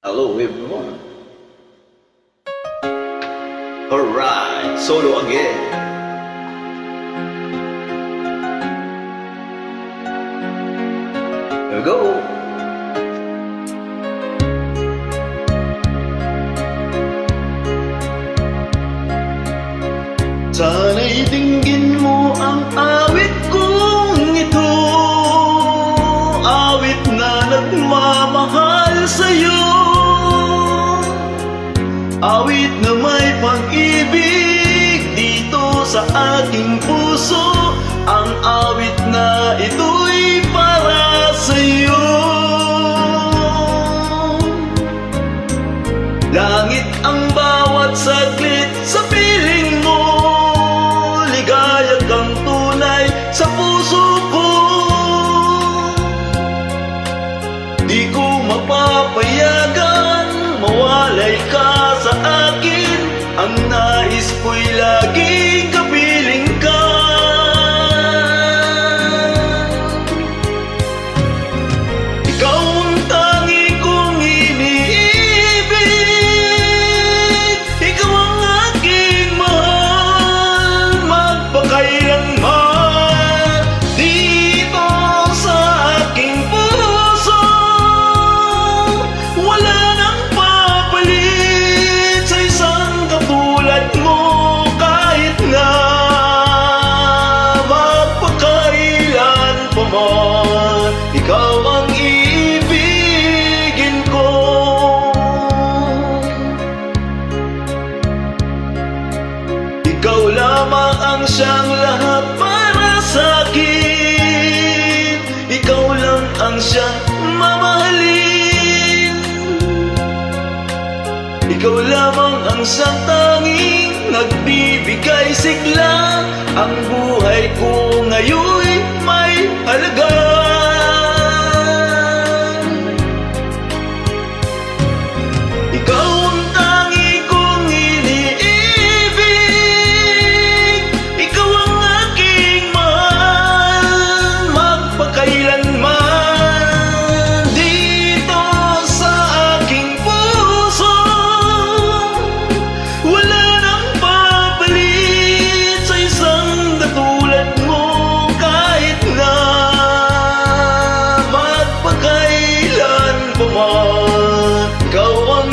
Hello everyone. Alright, solo again. Here we go. Sana'y dinggin mo ang awit kong ito, awit na nagmamahal sa'yo, awit na may pag-ibig dito sa aking puso. Ang awit na ito'y para sa'yo. Langit ang bawat saglit sa piling mo, ligaya kang tunay sa puso ko. Di ko mapapayagan mawalay ka sa akin, ang nais ko'y laging kapiling ka. Ikaw ang tangi kong iniibig, ikaw ang aking mahal, magpakailanman dito sa aking puso. Wala nang papalit sa isang katulad mo, kahit na magpakailan pa man. Ikaw ang iibigin ko. Ikaw lamang ang siyang lahat para sa'kin. Ikaw lang ang siyang mamahalin. Ikaw lamang ang siyang tanging nagbibigay sigla. Ang buhay ko ngayon'y may halaga. Ikaw ang tangi kong iniibig, ikaw ang aking mahal, magpakailanman dito sa aking puso. Wala nang papalit sa isang katulad mo, kahit na magpakailan pa man. Ikaw ang